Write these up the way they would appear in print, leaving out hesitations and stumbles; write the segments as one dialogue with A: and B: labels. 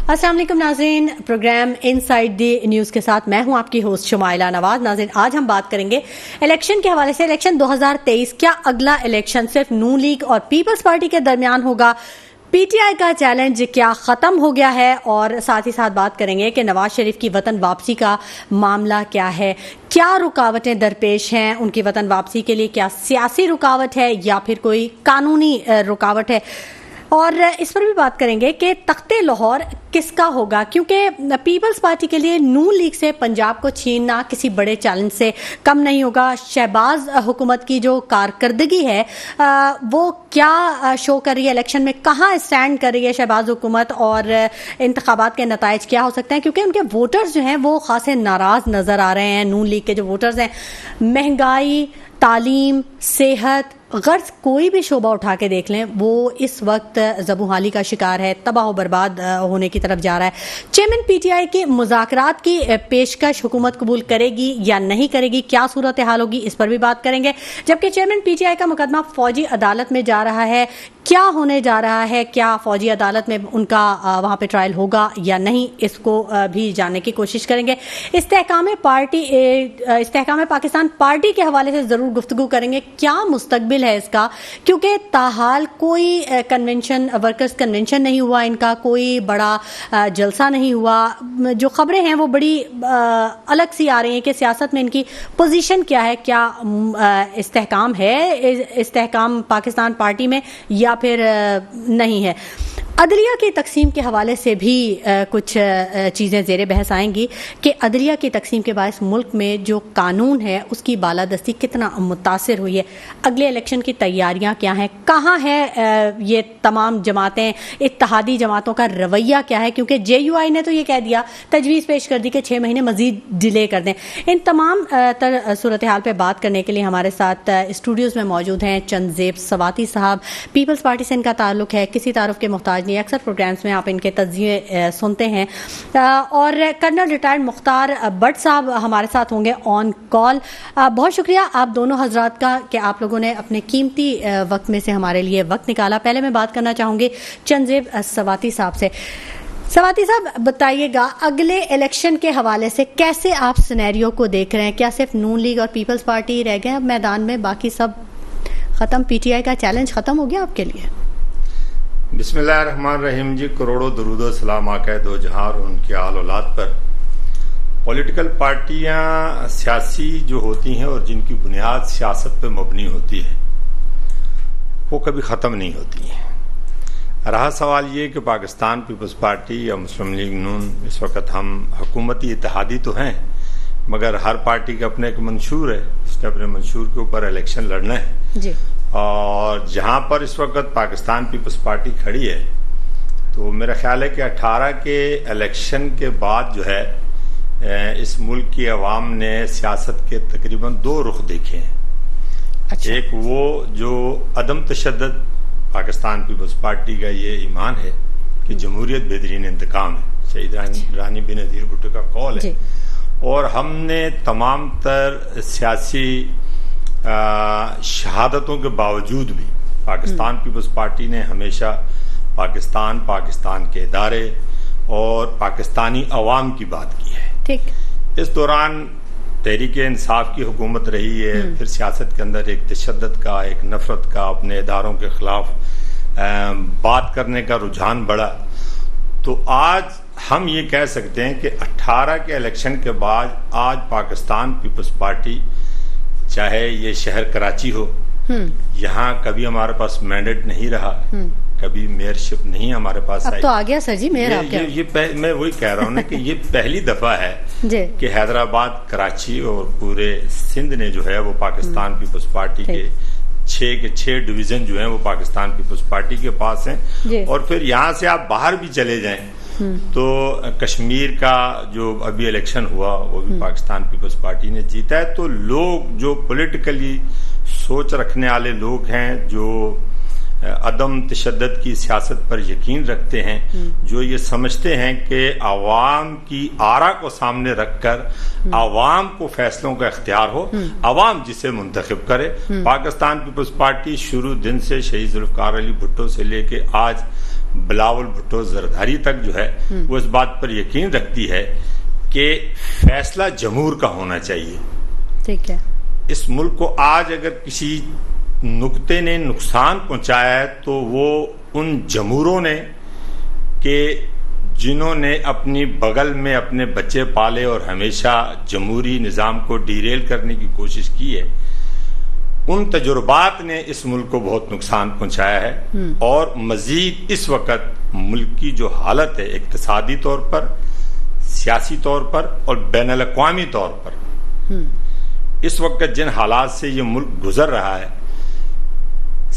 A: السلام علیکم ناظرین، پروگرام ان سائیڈ دی نیوز کے ساتھ میں ہوں آپ کی ہوسٹ شمائلہ نواز۔ ناظرین، آج ہم بات کریں گے الیکشن کے حوالے سے۔ الیکشن 2023 کیا اگلا الیکشن صرف نون لیگ اور پیپلز پارٹی کے درمیان ہوگا؟ پی ٹی آئی کا چیلنج کیا ختم ہو گیا ہے؟ اور ساتھ ہی ساتھ بات کریں گے کہ نواز شریف کی وطن واپسی کا معاملہ کیا ہے، کیا رکاوٹیں درپیش ہیں ان کی وطن واپسی کے لیے؟ کیا سیاسی رکاوٹ ہے یا پھر کوئی قانونی رکاوٹ ہے؟ اور اس پر بھی بات کریں گے کہ تخت لاہور کس کا ہوگا، کیونکہ پیپلز پارٹی کے لیے نون لیگ سے پنجاب کو چھیننا کسی بڑے چیلنج سے کم نہیں ہوگا۔ شہباز حکومت کی جو کارکردگی ہے وہ کیا شو کر رہی ہے الیکشن میں، کہاں اسٹینڈ کر رہی ہے شہباز حکومت، اور انتخابات کے نتائج کیا ہو سکتے ہیں؟ کیونکہ ان کے ووٹرز جو ہیں وہ خاصے ناراض نظر آ رہے ہیں۔ نون لیگ کے جو ووٹرز ہیں، مہنگائی، تعلیم، صحت، غرض کوئی بھی شعبہ اٹھا کے دیکھ لیں، وہ اس وقت زبوں کا شکار ہے، تباہ و برباد ہونے کی طرف جا رہا ہے۔ چیئرمین پی ٹی آئی کی مذاکرات کی پیشکش حکومت قبول کرے گی یا نہیں کرے گی، کیا صورتحال ہوگی، اس پر بھی بات کریں گے۔ جبکہ چیئرمین پی ٹی آئی کا مقدمہ فوجی عدالت میں جا رہا ہے، کیا ہونے جا رہا ہے، کیا فوجی عدالت میں ان کا وہاں پہ ٹرائل ہوگا یا نہیں، اس کو بھی جاننے کی کوشش کریں گے۔ استحکام پاکستان پارٹی کے حوالے سے ضرور گفتگو کریں گے، کیا مستقبل ہے اس کا، کیونکہ تاحال کوئی کنونشن، ورکرز کنونشن نہیں ہوا، ان کا کوئی بڑا جلسہ نہیں ہوا۔ جو خبریں ہیں وہ بڑی الگ سی آ رہی ہیں کہ سیاست میں ان کی پوزیشن کیا ہے، کیا استحکام ہے استحکام پاکستان پارٹی میں یا پھر نہیں ہے۔ عدلیہ کی تقسیم کے حوالے سے بھی کچھ چیزیں زیر بحث آئیں گی کہ عدلیہ کی تقسیم کے باعث ملک میں جو قانون ہے اس کی بالادستی کتنا متاثر ہوئی ہے۔ اگلے الیکشن کی تیاریاں کیا ہیں، کہاں ہے یہ تمام جماعتیں، اتحادی جماعتوں کا رویہ کیا ہے؟ کیونکہ جے یو آئی نے تو یہ کہہ دیا، تجویز پیش کر دی کہ 6 مہینے مزید ڈیلے کر دیں۔ ان تمام تر صورتحال پہ بات کرنے کے لیے ہمارے ساتھ اسٹوڈیوز میں موجود ہیں چنزیب سواتی صاحب۔ پیپلز پارٹی سے ان کا تعلق ہے، کسی تعارف کے محتاج نہیں، اکثر پروگرامز میں آپ ان کے تجزیے سنتے ہیں۔ اور کرنل ریٹائرڈ مختار بٹ صاحب ہمارے ساتھ ہوں گے آن کال۔ بہت شکریہ آپ دونوں حضرات کا کہ آپ لوگوں نے اپنے قیمتی وقت میں سے ہمارے لیے وقت نکالا۔ پہلے میں بات کرنا چاہوں گی چنزیب سواتی صاحب سے۔ سواتی صاحب بتائیے گا، اگلے الیکشن کے حوالے سے کیسے آپ سینیریو کو دیکھ رہے ہیں؟ کیا صرف نون لیگ اور پیپلز پارٹی رہ گئے اب میدان میں، باقی سب ختم؟ پی ٹی آئی کا چیلنج ختم ہو گیا آپ کے لیے؟
B: بسم اللہ الرحمن الرحیم جی، کروڑوں درود و سلام آقائے دو جہاں اور ان کے آل اولاد پر۔ پولیٹیکل پارٹیاں سیاسی جو ہوتی ہیں اور جن کی بنیاد سیاست پہ مبنی ہوتی ہے وہ کبھی ختم نہیں ہوتی ہیں۔ رہا سوال یہ کہ پاکستان پیپلز پارٹی یا مسلم لیگ نون، اس وقت ہم حکومتی اتحادی تو ہیں مگر ہر پارٹی کا اپنا ایک منشور ہے، اس نے اپنے منشور کے اوپر الیکشن لڑنا ہے
A: جی۔ اور
B: جہاں پر اس وقت پاکستان پیپلز پارٹی کھڑی ہے تو میرا خیال ہے کہ 18 کے الیکشن کے بعد جو ہے اس ملک کی عوام نے سیاست کے تقریباً 2 رخ دیکھے ہیں۔
A: اچھا۔
B: ایک وہ جو عدم تشدد، پاکستان پیپلز پارٹی کا یہ ایمان ہے کہ جمہوریت بہترین انتقام ہے، شہید رانی بینظیر بھٹو کا قول ہے، اور ہم نے تمام تر سیاسی شہادتوں کے باوجود بھی پاکستان پیپلز پارٹی نے ہمیشہ پاکستان کے ادارے اور پاکستانی عوام کی بات کی ہے۔
A: ٹھیک۔
B: اس دوران تحریک انصاف کی حکومت رہی ہے، پھر سیاست کے اندر ایک تشدد کا، ایک نفرت کا، اپنے اداروں کے خلاف بات کرنے کا رجحان بڑھا۔ تو آج ہم یہ کہہ سکتے ہیں کہ 18 کے الیکشن کے بعد آج پاکستان پیپلز پارٹی، چاہے یہ شہر کراچی ہو، یہاں کبھی ہمارے پاس مینڈیٹ نہیں رہا، کبھی میئرشپ نہیں ہمارے پاس آئی،
A: اب تو آ گیا سر جی میئر آپ کے۔
B: میں وہی کہہ رہا ہوں نا کہ یہ پہلی دفعہ ہے کہ حیدرآباد، کراچی اور پورے سندھ نے جو ہے وہ پاکستان پیپلز پارٹی کے 6 ڈویژن جو ہیں وہ پاکستان پیپلز پارٹی کے پاس ہیں۔ اور پھر یہاں سے آپ باہر بھی چلے جائیں تو کشمیر کا جو ابھی الیکشن ہوا وہ بھی پاکستان پیپلز پارٹی نے جیتا ہے۔ تو لوگ جو پولیٹیکلی سوچ رکھنے والے لوگ ہیں، جو عدم تشدد کی سیاست پر یقین رکھتے ہیں، جو یہ سمجھتے ہیں کہ عوام کی آرا کو سامنے رکھ کر عوام کو فیصلوں کا اختیار ہو، عوام جسے منتخب کرے۔ پاکستان پیپلز پارٹی شروع دن سے شہید ذوالفقار علی بھٹو سے لے کے آج بلاول بھٹو زرداری تک جو ہے وہ اس بات پر یقین رکھتی ہے کہ فیصلہ جمہور کا ہونا چاہیے.
A: ٹھیک ہے.
B: اس ملک کو آج اگر کسی نکتے نے نقصان پہنچایا ہے تو وہ ان جمہوروں نے کہ جنہوں نے اپنی بغل میں اپنے بچے پالے اور ہمیشہ جمہوری نظام کو ڈیریل کرنے کی کوشش کی ہے. ان تجربات نے اس ملک کو بہت نقصان پہنچایا ہے اور مزید اس وقت ملک کی جو حالت ہے اقتصادی طور پر, سیاسی طور پر اور بین الاقوامی طور پر, اس وقت جن حالات سے یہ ملک گزر رہا ہے,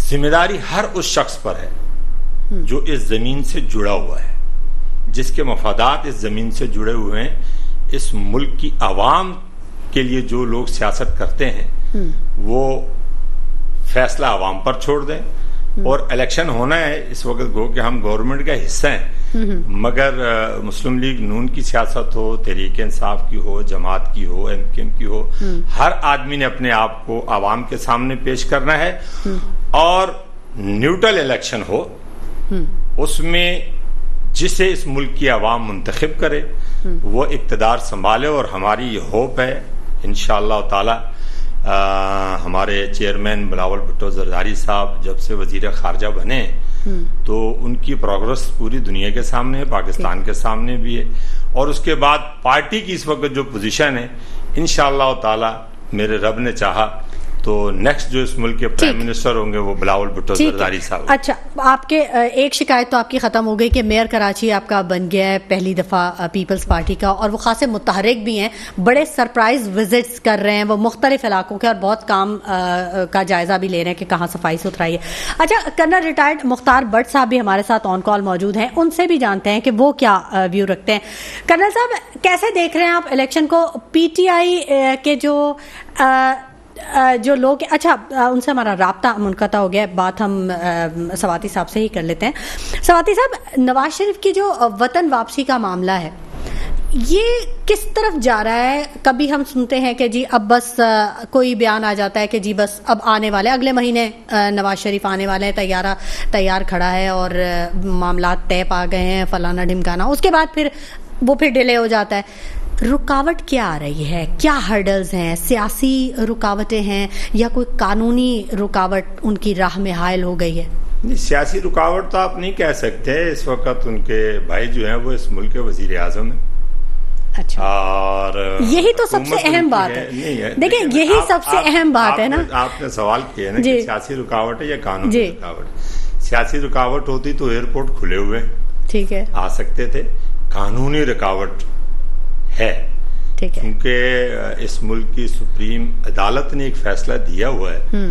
B: ذمہ داری ہر اس شخص پر ہے جو اس زمین سے جڑا ہوا ہے, جس کے مفادات اس زمین سے جڑے ہوئے ہیں. اس ملک کی عوام کے لیے جو لوگ سیاست کرتے ہیں وہ فیصلہ عوام پر چھوڑ دیں. اور الیکشن ہونا ہے اس وقت, گو کہ ہم گورنمنٹ کا حصہ ہیں, مگر مسلم لیگ نون کی سیاست ہو, تحریک انصاف کی ہو, جماعت کی ہو, ایم کیو ایم کی ہو, ہر آدمی نے اپنے آپ کو عوام کے سامنے پیش کرنا ہے اور نیوٹرل الیکشن ہو, اس میں جسے اس ملک کی عوام منتخب کرے وہ اقتدار سنبھالے. اور ہماری یہ ہوپ ہے انشاءاللہ تعالی ہمارے چیئرمین بلاول بھٹو زرداری صاحب جب سے وزیر خارجہ بنے تو ان کی پروگرس پوری دنیا کے سامنے ہے, پاکستان کے سامنے بھی ہے, اور اس کے بعد پارٹی کی اس وقت جو پوزیشن ہے انشاءاللہ تعالی میرے رب نے چاہا تو نیکسٹ جو اس ملک کے پرائم منسٹر ہوں گے وہ بلاول بھٹو زرداری صاحب.
A: اچھا, آپ کے ایک شکایت تو آپ کی ختم ہو گئی کہ میئر کراچی آپ کا بن گیا ہے پہلی دفعہ پیپلز پارٹی کا, اور وہ خاصے متحرک بھی ہیں, بڑے سرپرائز وزٹس کر رہے ہیں وہ مختلف علاقوں کے, اور بہت کام کا جائزہ بھی لے رہے ہیں کہ کہاں صفائی ستھرائی ہے. اچھا, کرنل ریٹائرڈ مختار بٹ صاحب بھی ہمارے ساتھ آن کال موجود ہیں, ان سے بھی جانتے ہیں کہ وہ کیا ویو رکھتے ہیں. کرنل صاحب, کیسے دیکھ رہے ہیں آپ الیکشن کو؟ پی ٹی آئی کے جو لوگ, اچھا ان سے ہمارا رابطہ منقطع ہو گیا, بات ہم سواتی صاحب سے ہی کر لیتے ہیں. سواتی صاحب, نواز شریف کی جو وطن واپسی کا معاملہ ہے یہ کس طرف جا رہا ہے؟ کبھی ہم سنتے ہیں کہ جی اب بس کوئی بیان آ جاتا ہے کہ جی بس اب آنے والے اگلے مہینے نواز شریف آنے والے ہیں, طیارہ تیار کھڑا ہے اور معاملات طے پا گئے ہیں, فلانا ڈھمکانا, اس کے بعد پھر وہ ڈیلے ہو جاتا ہے. رکاوٹ کیا آ رہی ہے؟ کیا ہرڈلز ہیں؟ سیاسی رکاوٹیں ہیں یا کوئی قانونی رکاوٹ ان کی راہ میں حائل ہو گئی ہے؟
B: نہیں, سیاسی رکاوٹ تو آپ نہیں کہہ سکتے. اس وقت ان کے بھائی جو ہیں وہ اس ملک کے وزیر اعظم ہیں.
A: اچھا,
B: اور
A: یہی تو سب سے اہم بات ہے. دیکھیں, یہی سب سے اہم بات ہے نا.
B: آپ نے سوال کیا نا کہ سیاسی رکاوٹ ہے یا قانونی رکاوٹ. سیاسی رکاوٹ ہوتی تو ایئرپورٹ کھلے ہوئے,
A: ٹھیک ہے,
B: آ سکتے تھے. قانونی رکاوٹ ہے کیونکہ اس ملک کی سپریم عدالت نے ایک فیصلہ دیا ہوا ہے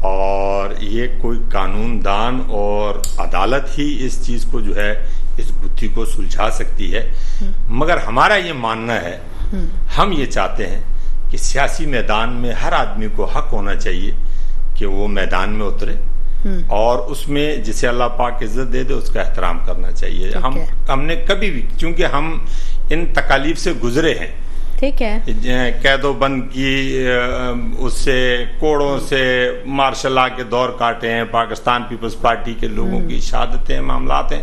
B: اور یہ کوئی قانون دان اور عدالت ہی اس چیز کو جو ہے اس گتھی کو سلجھا سکتی ہے. مگر ہمارا یہ ماننا ہے, ہم یہ چاہتے ہیں کہ سیاسی میدان میں ہر آدمی کو حق ہونا چاہیے کہ وہ میدان میں اترے اور اس میں جسے اللہ پاک عزت دے دے اس کا احترام کرنا چاہیے. ہم نے کبھی بھی, چونکہ ہم ان تکالیف سے گزرے ہیں,
A: ٹھیک ہے,
B: قید و بند کی, اس سے کوڑوں سے مارشل لا کے دور کاٹے ہیں, پاکستان پیپلز پارٹی کے لوگوں کی شہادتیں, معاملات ہیں.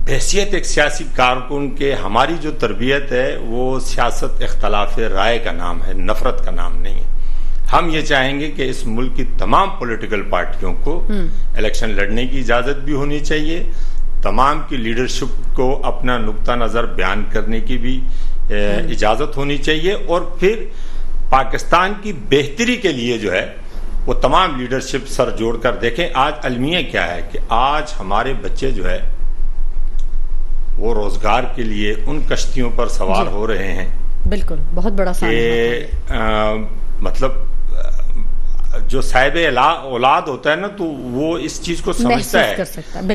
B: بحیثیت ایک سیاسی کارکن کے ہماری جو تربیت ہے وہ سیاست اختلاف رائے کا نام ہے, نفرت کا نام نہیں ہے. ہم یہ چاہیں گے کہ اس ملک کی تمام پولیٹیکل پارٹیوں کو الیکشن لڑنے کی اجازت بھی ہونی چاہیے, تمام کی لیڈرشپ کو اپنا نقطہ نظر بیان کرنے کی بھی اجازت ہونی چاہیے, اور پھر پاکستان کی بہتری کے لیے جو ہے وہ تمام لیڈرشپ سر جوڑ کر دیکھیں. آج المیہ کیا ہے کہ آج ہمارے بچے جو ہے وہ روزگار کے لیے ان کشتیوں پر سوار ہو رہے ہیں.
A: بالکل, بہت بڑا
B: مطلب جو صاحب اولاد ہوتا ہے نا تو وہ اس چیز کو سمجھتا ہے.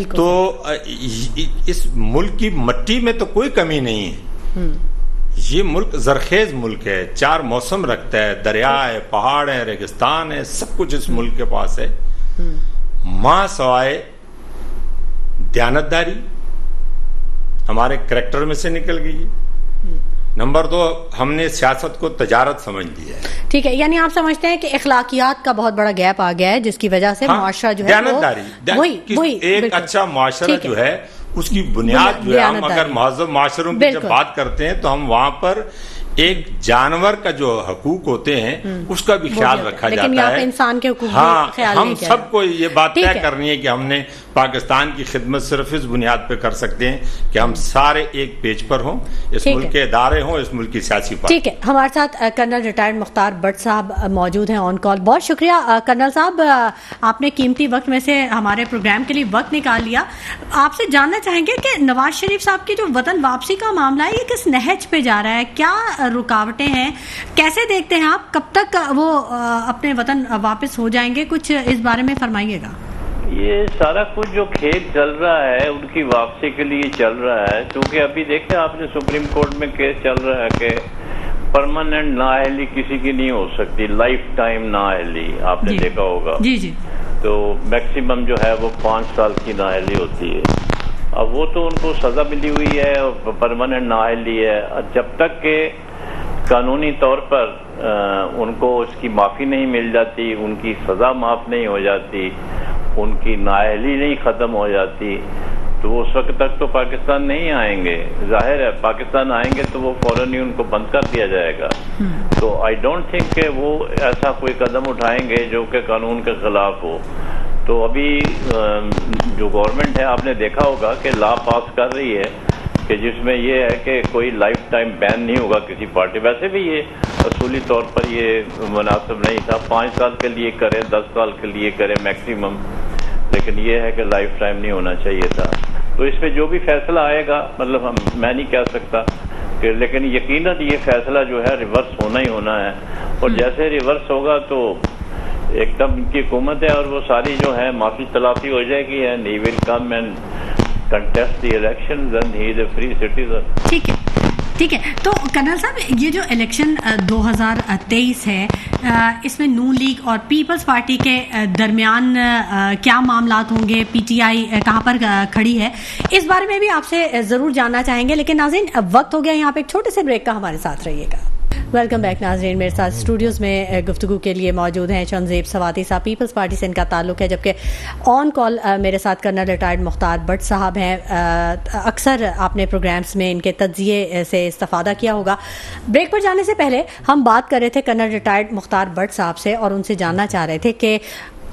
B: تو اس ملک کی مٹی میں تو کوئی کمی نہیں ہے. یہ ملک زرخیز ملک ہے, 4 موسم رکھتا ہے, دریا ہے, پہاڑ ہے, ریگستان ہے, سب کچھ اس ملک کے پاس ہے. ماں سوائے دیانتداری ہمارے کریکٹر میں سے نکل گئی ہے. نمبر 2 ہم نے سیاست کو تجارت سمجھ لیا ہے.
A: ٹھیک ہے, یعنی آپ سمجھتے ہیں کہ اخلاقیات کا بہت بڑا گیپ آ گیا ہے جس کی وجہ سے معاشرہ جو ہے
B: وہی ایک اچھا معاشرہ جو ہے اس کی بنیاد جو ہے, ہم اگر مہذب معاشروں کی جب بات کرتے ہیں تو ہم وہاں پر ایک جانور کا جو حقوق ہوتے ہیں اس کا بھی خیال رکھا جاتا ہے.
A: انسان کے حقوق
B: ہاں, ہم سب کو یہ بات طے کرنی ہے کہ ہم نے پاکستان کی خدمت صرف اس بنیاد پہ کر سکتے ہیں کہ ہم سارے ایک پیج پر ہوں, اس ملک کے ادارے ہوں, اس ملک کی سیاسی پارٹی.
A: ٹھیک ہے, ہمارے ساتھ کرنل ریٹائرڈ مختار بٹ صاحب موجود ہیں آن کال. بہت شکریہ کرنل صاحب, آپ نے قیمتی وقت میں سے ہمارے پروگرام کے لیے وقت نکال لیا. آپ سے جاننا چاہیں گے کہ نواز شریف صاحب کی جو وطن واپسی کا معاملہ ہے یہ کس نہج پہ جا رہا ہے, کیا رکاوٹیں ہیں, کیسے دیکھتے ہیں آپ, کب تک وہ اپنے وطن واپس ہو جائیں گے, کچھ اس بارے میں فرمائیے گا.
C: یہ سارا کچھ جو کھیل چل رہا ہے ان کی واپسی کے لیے چل رہا ہے, کیونکہ ابھی دیکھیں آپ نے سپریم کورٹ میں کیس چل رہا ہے کہ پرماننٹ نااہلی کسی کی نہیں ہو سکتی, لائف ٹائم نااہلی آپ نے دیکھا ہوگا.
A: جی
C: تو میکسیمم جو ہے وہ 5 سال کی نااہلی ہوتی ہے. اب وہ تو ان کو سزا ملی ہوئی ہے اور پرماننٹ نااہلی ہے. جب تک کہ قانونی طور پر ان کو اس کی معافی نہیں مل جاتی, ان کی سزا معاف نہیں ہو جاتی, ان کی نااہلی نہیں ختم ہو جاتی, تو اس وقت تک تو پاکستان نہیں آئیں گے. ظاہر ہے پاکستان آئیں گے تو وہ فوراً ہی ان کو بند کر دیا جائے گا. تو آئی ڈونٹ تھنک کہ وہ ایسا کوئی قدم اٹھائیں گے جو کہ قانون کے خلاف ہو. تو ابھی جو گورنمنٹ ہے آپ نے دیکھا ہوگا کہ لا پاس کر رہی ہے کہ جس میں یہ ہے کہ کوئی لائف ٹائم بین نہیں ہوگا کسی پارٹی. ویسے بھی یہ اصولی طور پر یہ مناسب نہیں تھا, 5 سال کے لیے کرے, 10 سال کے لیے کرے میکسیمم, لیکن یہ ہے کہ لائف ٹائم نہیں ہونا چاہیے تھا. تو اس میں جو بھی فیصلہ آئے گا, مطلب میں نہیں کہہ سکتا کہ, لیکن یقیناً یہ فیصلہ جو ہے ریورس ہونا ہی ہونا ہے. اور جیسے ریورس ہوگا تو ایک دم ان کی حکومت ہے اور وہ ساری جو ہے معافی تلافی ہو جائے گی, and he will come and contest the elections and he is a free citizen.
A: ٹھیک ہے. تو کرنل صاحب یہ جو الیکشن 2023 ہے اس میں نون لیگ اور پیپلز پارٹی کے درمیان کیا معاملات ہوں گے, پی ٹی آئی کہاں پر کھڑی ہے, اس بارے میں بھی آپ سے ضرور جاننا چاہیں گے. لیکن ناظرین وقت ہو گیا یہاں پہ ایک چھوٹے سے بریک کا, ہمارے ساتھ رہیے گا. ویلکم بیک ناظرین, میرے ساتھ اسٹوڈیوز میں گفتگو کے لیے موجود ہیں چنزیب سواتی صاحب, پیپلز پارٹی سے ان کا تعلق ہے, جبکہ آن کال میرے ساتھ کرنل ریٹائرڈ مختار بٹ صاحب ہیں. اکثر آپ نے پروگرامز میں ان کے تجزیے سے استفادہ کیا ہوگا. بریک پر جانے سے پہلے ہم بات کر رہے تھے کرنل ریٹائرڈ مختار بٹ صاحب سے, اور ان سے جاننا چاہ رہے تھے کہ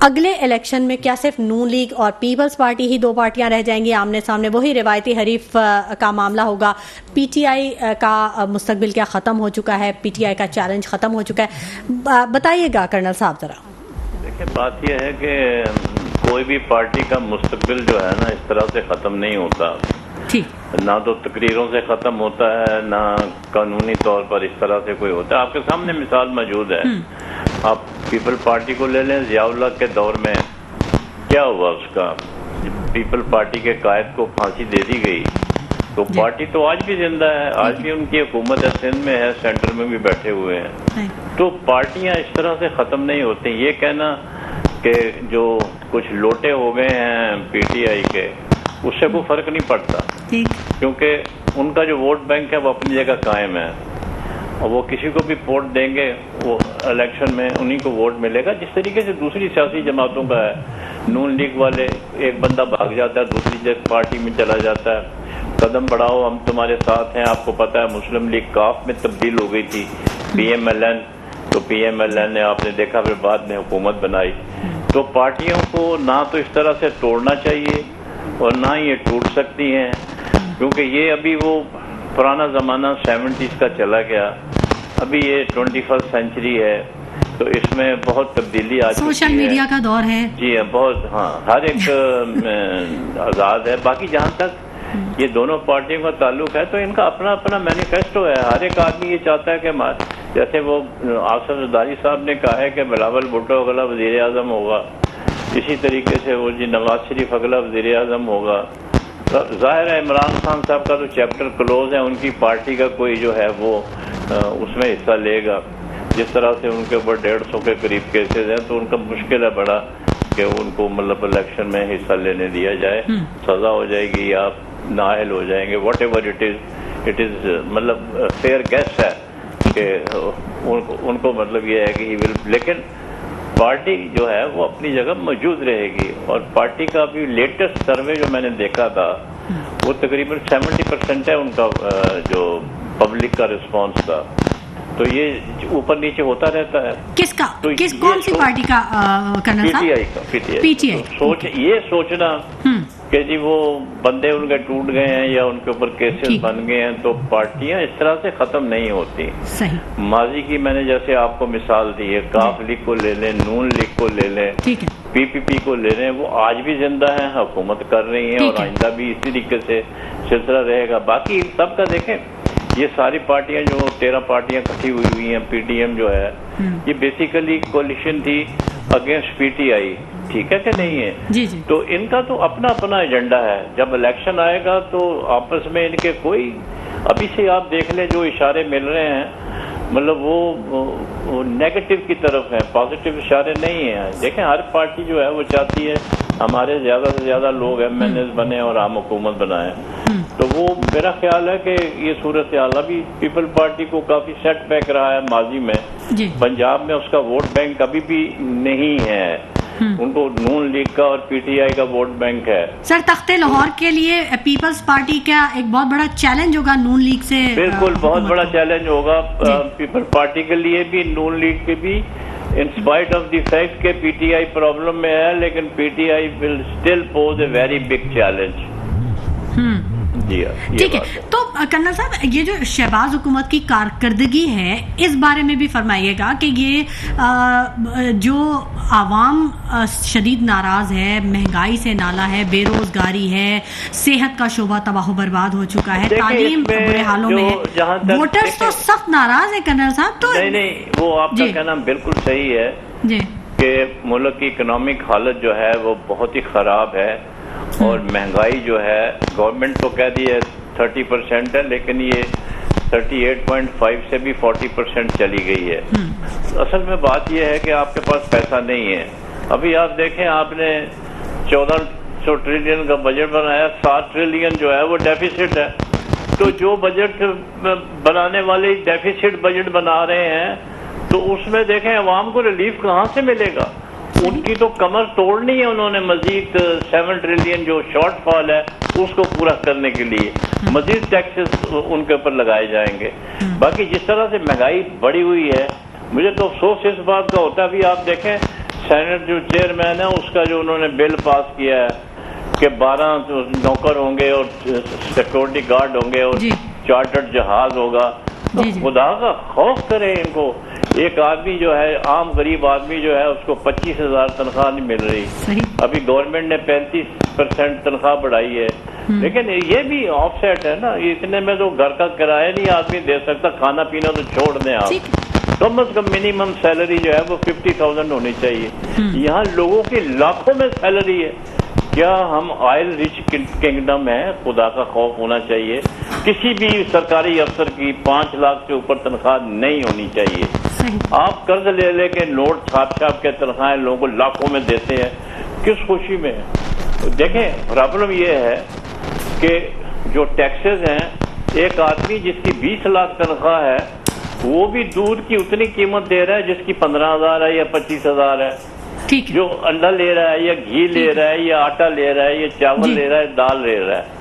A: اگلے الیکشن میں کیا صرف نون لیگ اور پیپلز پارٹی ہی 2 پارٹیاں رہ جائیں گی آمنے سامنے, وہی روایتی حریف کا معاملہ ہوگا, پی ٹی آئی کا مستقبل کیا ختم ہو چکا ہے, پی ٹی آئی کا چیلنج ختم ہو چکا ہے, بتائیے گا کرنل صاحب ذرا.
C: دیکھیں بات یہ ہے کہ کوئی بھی پارٹی کا مستقبل جو ہے نا اس طرح سے ختم نہیں ہوتا, نہ تو تقریروں سے ختم ہوتا ہے, نہ قانونی طور پر اس طرح سے کوئی ہوتا ہے. آپ کے سامنے مثال موجود ہے, آپ پیپل پارٹی کو لے لیں, ضیاء اللہ کے دور میں کیا ہوا, اس کا پیپل پارٹی کے قائد کو پھانسی دے دی گئی, تو پارٹی تو آج بھی زندہ ہے, آج بھی ان کی حکومت ہے, سندھ میں ہے, سینٹر میں بھی بیٹھے ہوئے ہیں. تو پارٹیاں اس طرح سے ختم نہیں ہوتی. یہ کہنا کہ جو کچھ لوٹے ہو گئے ہیں پی ٹی آئی کے, اس سے کوئی فرق نہیں پڑتا, کیونکہ ان کا جو ووٹ بینک ہے وہ اپنی جگہ قائم ہے, اور وہ کسی کو بھی ووٹ دیں گے, وہ الیکشن میں انہی کو ووٹ ملے گا. جس طریقے سے دوسری سیاسی جماعتوں کا ہے, نون لیگ والے ایک بندہ بھاگ جاتا ہے دوسری پارٹی میں چلا جاتا ہے, قدم بڑھاؤ ہم تمہارے ساتھ ہیں. آپ کو پتہ ہے مسلم لیگ کاف میں تبدیل ہو گئی تھی, پی ایم ایل این, تو پی ایم ایل این نے آپ نے دیکھا پھر بعد میں حکومت بنائی. تو پارٹیوں کو نہ تو اس طرح سے توڑنا چاہیے اور نہ یہ ٹوٹ سکتی ہیں, کیونکہ یہ ابھی وہ پرانا زمانہ 70s کا چلا گیا, ابھی یہ 21st سینچری ہے, تو اس میں بہت تبدیلی آ چکی ہے.
A: سوشل میڈیا کا دور ہے.
C: جی بہت, ہاں, ہر ایک آزاد ہے. باقی جہاں تک یہ دونوں پارٹیوں کا تعلق ہے تو ان کا اپنا اپنا مینیفیسٹو ہے. ہر ایک آدمی یہ چاہتا ہے کہ جیسے وہ آصف زرداری صاحب نے کہا ہے کہ بلاول بھٹو اگلا وزیر اعظم ہوگا, اسی طریقے سے وہ نواز شریف اگلا وزیر اعظم ہوگا. ظاہر ہے عمران خان صاحب کا تو چیپٹر کلوز ہے, ان کی پارٹی کا کوئی جو ہے وہ اس میں حصہ لے گا. جس طرح سے ان کے اوپر 150 کے قریب کیسز ہیں, تو ان کا مشکل ہے بڑا کہ ان کو مطلب الیکشن میں حصہ لینے دیا جائے. سزا ہو جائے گی یا نااہل ہو جائیں گے, what ever it is. It is مطلب فیئر گیس ہے کہ ان کو مطلب یہ ہے کہ ہی ول، لیکن پارٹی جو ہے وہ اپنی جگہ موجود رہے گی. اور پارٹی کا ابھی لیٹسٹ سروے جو میں نے دیکھا تھا وہ تقریباً 70% ہے ان کا جو پبلک کا رسپانس تھا. تو یہ اوپر نیچے ہوتا رہتا ہے.
A: کس کا؟ کون سی پارٹی کا کرنل صاحب؟
C: پی ٹی آئی. یہ سوچنا کہ جی وہ بندے ان کے ٹوٹ گئے ہیں یا ان کے اوپر کیسز بن گئے ہیں تو پارٹیاں اس طرح سے ختم نہیں ہوتی. ماضی کی میں نے جیسے آپ کو مثال دی ہے، کاف لیگ کو لے لیں، نون لیگ کو لے لیں، پی پی پی کو لے لیں، وہ آج بھی زندہ ہیں، حکومت کر رہی ہیں اور آئندہ بھی اسی طریقے سے سلسلہ رہے گا. باقی سب کا دیکھیں، یہ ساری پارٹیاں جو 13 پارٹیاں اکٹھی ہوئی ہیں، پی ڈی ایم جو ہے یہ بیسیکلی کولیشن تھی اگینسٹ پی ٹی آئی. ٹھیک ہے کہ نہیں ہے؟ تو ان کا تو اپنا اپنا ایجنڈا ہے. جب الیکشن آئے گا تو آپس میں ان کے کوئی، ابھی سے آپ دیکھ لیں جو اشارے مل رہے ہیں مطلب وہ نیگیٹو کی طرف ہیں، پازیٹیو اشارے نہیں ہیں. دیکھیں ہر پارٹی جو ہے وہ چاہتی ہے ہمارے زیادہ سے زیادہ لوگ ایم این ایز بنے اور عام حکومت بنائیں. تو وہ میرا خیال ہے کہ یہ صورتحال ابھی پیپل پارٹی کو کافی سیٹ بیک رہا ہے ماضی میں. پنجاب میں اس کا ووٹ بینک ابھی بھی نہیں ہے، ان کو نون لیگ کا اور پی ٹی آئی کا ووٹ بینک ہے.
A: سر تخت لاہور کے لیے پیپلز پارٹی کا ایک بہت بڑا چیلنج ہوگا نون لیگ سے.
C: بالکل بہت بڑا چیلنج ہوگا پیپل پارٹی کے لیے بھی، نون لیگ کے بھی، in spite of the fact کہ پی ٹی آئی پرابلم میں ہے، لیکن P T I will still pose a very big challenge.
A: ٹھیک ہے. تو کرنل صاحب یہ جو شہباز حکومت کی کارکردگی ہے اس بارے میں بھی فرمائیے گا کہ یہ جو عوام شدید ناراض ہے، مہنگائی سے نالا ہے، بے روزگاری ہے، صحت کا شعبہ تباہ و برباد ہو چکا ہے، تعلیم برے حالوں میں ہے، ووٹرز تو سخت ناراض ہیں کرنل صاحب. تو
C: نہیں وہ آپ کا کہنا بالکل صحیح ہے کہ ملک کی اکنامک حالت جو ہے وہ بہت ہی خراب ہے اور مہنگائی جو ہے گورنمنٹ تو کہہ دی ہے 30% ہے، لیکن یہ 38.5 سے بھی 40% چلی گئی ہے. اصل میں بات یہ ہے کہ آپ کے پاس پیسہ نہیں ہے. ابھی آپ دیکھیں آپ نے 1400 ٹریلین کا بجٹ بنایا، 7 ٹریلین جو ہے وہ ڈیفیسٹ ہے. تو جو بجٹ بنانے والے ڈیفیسٹ بجٹ بنا رہے ہیں تو اس میں دیکھیں عوام کو ریلیف کہاں سے ملے گا؟ ان کی تو کمر توڑنی ہے انہوں نے. مزید 7 ٹریلین جو شارٹ فال ہے اس کو پورا کرنے کے لیے مزید ٹیکسز ان کے اوپر لگائے جائیں گے. باقی جس طرح سے مہنگائی بڑھی ہوئی ہے مجھے تو افسوس اس بات کا ہوتا ہے. ابھی آپ دیکھیں سینٹ جو چیئرمین ہے اس کا جو انہوں نے بل پاس کیا ہے کہ 12 نوکر ہوں گے اور سیکورٹی گارڈ ہوں گے اور چارٹرڈ جہاز ہوگا. تو خدا کا خوف کریں ان کو. ایک آدمی جو ہے عام غریب آدمی جو ہے اس کو 25,000 تنخواہ نہیں مل رہی. ابھی گورنمنٹ نے 35% تنخواہ بڑھائی ہے، لیکن یہ بھی آف سیٹ ہے نا. اتنے میں تو گھر کا کرایہ نہیں آدمی دے سکتا، کھانا پینا تو چھوڑ دیں آپ. کم از کم منیمم سیلری جو ہے وہ 50,000 ہونی چاہیے. یہاں لوگوں کی لاکھوں میں سیلری ہے. کیا ہم آئل ریچ کنگڈم ہے؟ خدا کا خوف ہونا چاہیے. کسی بھی سرکاری افسر کی 5 لاکھ سے اوپر تنخواہ نہیں ہونی چاہیے. آپ قرض لے لے کے نوٹ چھاپ کے تنخواہیں لوگوں کو لاکھوں میں دیتے ہیں، کس خوشی میں؟ دیکھیں پرابلم یہ ہے کہ جو ٹیکسز ہیں، ایک آدمی جس کی 20 لاکھ تنخواہ ہے وہ بھی دودھ کی اتنی قیمت دے رہا ہے جس کی 15,000 ہے یا 25,000 ہے. جو انڈا لے رہا ہے یا گھی لے رہا ہے یا آٹا لے رہا ہے یا چاول لے رہا ہے، دال لے رہا ہے.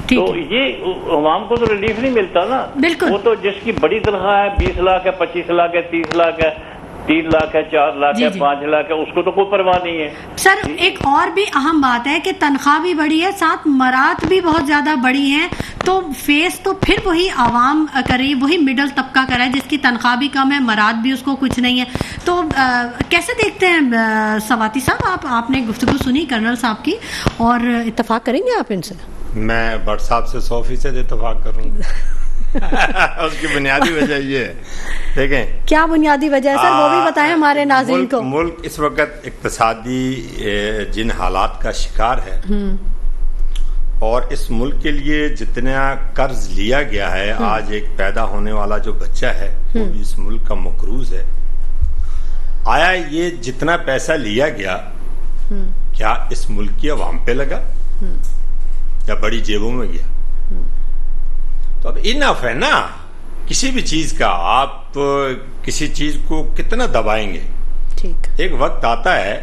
C: تو یہ عوام کو تو ریلیف نہیں ملتا نا. وہ تو جس کی بڑی تنخواہ ہے 20 لاکھ ہے، 25 لاکھ ہے، 30 لاکھ ہے، 3 لاکھ ہے، 4 لاکھ ہے، 5 لاکھ ہے، اس کو تو کوئی پرواہ نہیں ہے.
A: سر ایک اور بھی اہم بات ہے کہ تنخواہ بھی بڑی ہے، ساتھ مراد بھی بہت زیادہ بڑی ہیں. تو فیس تو پھر وہی عوام کرے، وہی مڈل طبقہ کرے جس کی تنخواہ بھی کم ہے، مراد بھی اس کو کچھ نہیں ہے. تو کیسے دیکھتے ہیں سواتی صاحب؟ آپ نے گفتگو سنی کرنل صاحب کی اور اتفاق کریں گے آپ ان سے؟
B: میں بٹ صاحب سے 100% اتفاق کروں گا. اس کی بنیادی وجہ یہ ہے، دیکھیں
A: کیا بنیادی وجہ ہے سر وہ بھی بتائیں ہمارے ناظرین کو.
B: ملک اس وقت اقتصادی جن حالات کا شکار ہے اور اس ملک کے لیے جتنا قرض لیا گیا ہے، آج ایک پیدا ہونے والا جو بچہ ہے وہ بھی اس ملک کا مقروض ہے. آیا یہ جتنا پیسہ لیا گیا کیا اس ملک کی عوام پہ لگا یا بڑی جیبوں میں گیا؟ تو اب انف ہے نا کسی بھی چیز کا. آپ کسی چیز کو کتنا دبائیں گے؟
A: ٹھیک.
B: ایک وقت آتا ہے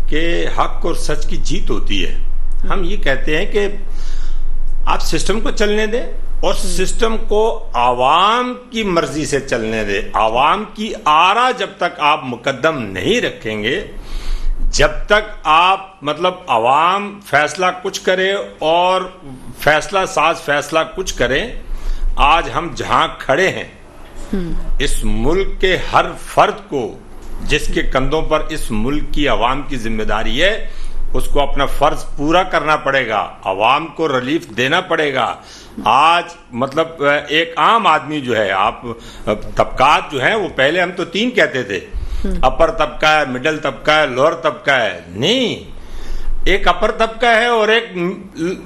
B: کہ حق اور سچ کی جیت ہوتی ہے. ہم یہ کہتے ہیں کہ آپ سسٹم کو چلنے دیں اور سسٹم کو عوام کی مرضی سے چلنے دیں. عوام کی آرا جب تک آپ مقدم نہیں رکھیں گے, جب تک آپ مطلب عوام فیصلہ کچھ کرے اور فیصلہ ساز فیصلہ کچھ کرے. آج ہم جہاں کھڑے ہیں اس ملک کے ہر فرد کو جس کے کندھوں پر اس ملک کی عوام کی ذمہ داری ہے اس کو اپنا فرض پورا کرنا پڑے گا, عوام کو ریلیف دینا پڑے گا. آج مطلب ایک عام آدمی جو ہے, آپ طبقات جو ہیں وہ پہلے ہم تو 3 کہتے تھے, اپر طبقہ ہے, مڈل طبقہ ہے, لوور طبقہ ہے. نہیں, ایک اپر طبقہ ہے اور ایک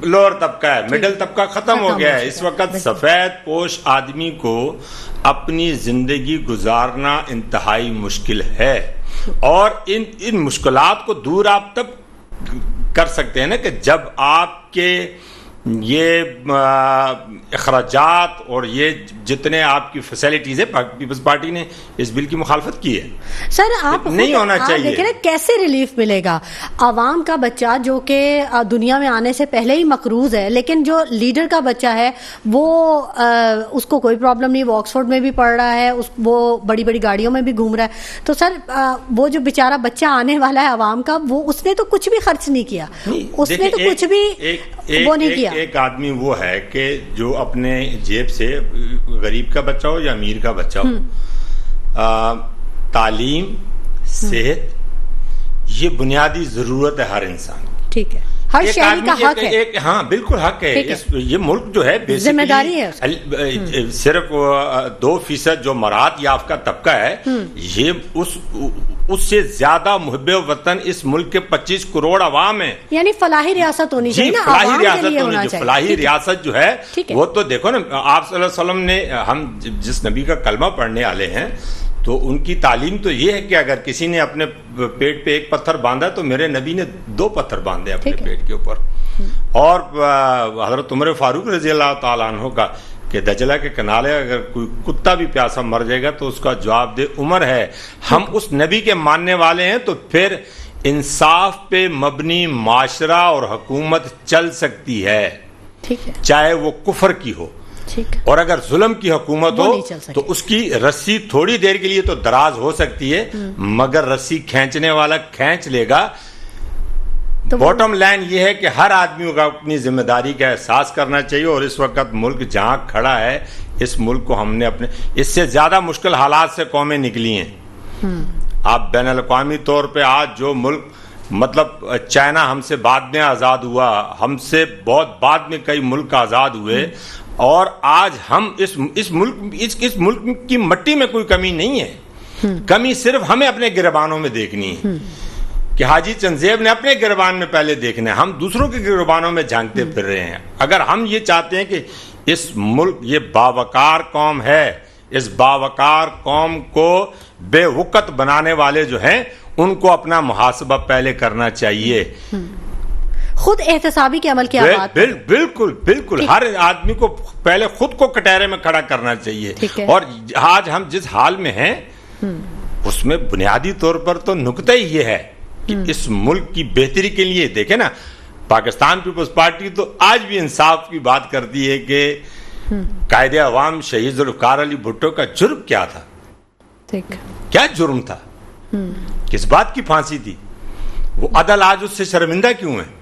B: لوور طبقہ ہے. مڈل طبقہ ختم ہو گیا ہے. اس وقت سفید پوش آدمی کو اپنی زندگی گزارنا انتہائی مشکل ہے, اور ان مشکلات کو دور آپ تب کر سکتے ہیں نا کہ جب آپ کے یہ اخراجات اور یہ جتنے آپ کی فیسلٹیز ہے, پیپلز پارٹی نے اس بل کی مخالفت کی ہے.
A: سر آپ
B: نہیں ہونا چاہیے.
A: دیکھیں نا کیسے ریلیف ملے گا عوام کا بچہ جو کہ دنیا میں آنے سے پہلے ہی مقروض ہے, لیکن جو لیڈر کا بچہ ہے وہ اس کو کوئی پرابلم نہیں, وہ آکسفورڈ میں بھی پڑھ رہا ہے, وہ بڑی بڑی گاڑیوں میں بھی گھوم رہا ہے. تو سر وہ جو بیچارہ بچہ آنے والا ہے عوام کا, وہ اس نے تو کچھ بھی خرچ نہیں کیا, اس نے تو کچھ بھی وہ نہیں کیا.
B: ایک آدمی وہ ہے کہ جو اپنے جیب سے, غریب کا بچہ ہو یا امیر کا بچہ ہو, تعلیم, صحت یہ بنیادی ضرورت ہے ہر انسان کی.
A: ٹھیک ہے, ہر شہری کا حق ہے.
B: ہاں بالکل حق ہے. یہ ملک جو ہے
A: ذمہ داری ہے,
B: صرف 2% جو مراعات یافتہ طبقہ ہے, یہ اس سے زیادہ محب وطن اس ملک کے 25 کروڑ عوام ہیں.
A: یعنی فلاحی ریاست ہونی چاہیے نا,
B: فلاحی ریاست ہونی چاہیے. فلاحی ریاست جو ہے وہ تو دیکھو نا, آپ صلی اللہ علیہ وسلم نے, ہم جس نبی کا کلمہ پڑھنے والے ہیں تو ان کی تعلیم تو یہ ہے کہ اگر کسی نے اپنے پیٹ پہ 1 پتھر باندھا تو میرے نبی نے 2 پتھر باندھے اپنے پیٹ کے اوپر. اور حضرت عمر فاروق رضی اللہ تعالیٰ عنہ کا کہ دجلہ کے کنارے اگر کوئی کتا بھی پیاسا مر جائے گا تو اس کا جواب دے عمر ہے. ہم اس نبی کے ماننے والے ہیں تو پھر انصاف پہ مبنی معاشرہ اور حکومت چل سکتی ہے, چاہے وہ کفر کی ہو. اور اگر ظلم کی حکومت ہو تو اس کی رسی تھوڑی دیر کے لیے تو دراز ہو سکتی ہے, مگر رسی کھینچنے والا کھینچ لے گا. باٹم لائن یہ ہے کہ ہر آدمی کو اپنی ذمہ داری کا احساس کرنا چاہیے. اور اس وقت ملک جہاں کھڑا ہے, اس ملک کو ہم نے اپنے اس سے زیادہ مشکل حالات سے قومیں نکلی ہیں. آپ بین الاقوامی طور پہ آج جو ملک, مطلب چائنا ہم سے بعد میں آزاد ہوا, ہم سے بہت بعد میں کئی ملک آزاد ہوئے, اور آج ہم اس ملک کی مٹی میں کوئی کمی نہیں ہے. کمی صرف ہمیں اپنے گریبانوں میں دیکھنی ہے کہ حاجی چنزیب نے اپنے گریبان میں پہلے دیکھنا ہے, ہم دوسروں کے گریبانوں میں جھانکتے پھر رہے ہیں. اگر ہم یہ چاہتے ہیں کہ اس ملک یہ باوقار قوم ہے, اس باوقار قوم کو بے وقت بنانے والے جو ہیں ان کو اپنا محاسبہ پہلے کرنا چاہیے.
A: خود احتسابی کے عمل کی بات,
B: بالکل ہر آدمی کو پہلے خود کو کٹہرے میں کھڑا کرنا چاہیے. اور آج ہم جس حال میں ہیں اس میں بنیادی طور پر تو نکتہ ہی یہ ہے کہ اس ملک کی بہتری کے لیے دیکھیں نا, پاکستان پیپلز پارٹی تو آج بھی انصاف کی بات کرتی ہے کہ قائد عوام شہید ذوالفقار علی بھٹو کا جرم کیا تھا, کیا جرم تھا, کس بات کی پھانسی تھی, وہ عدل آج اس سے شرمندہ کیوں ہے؟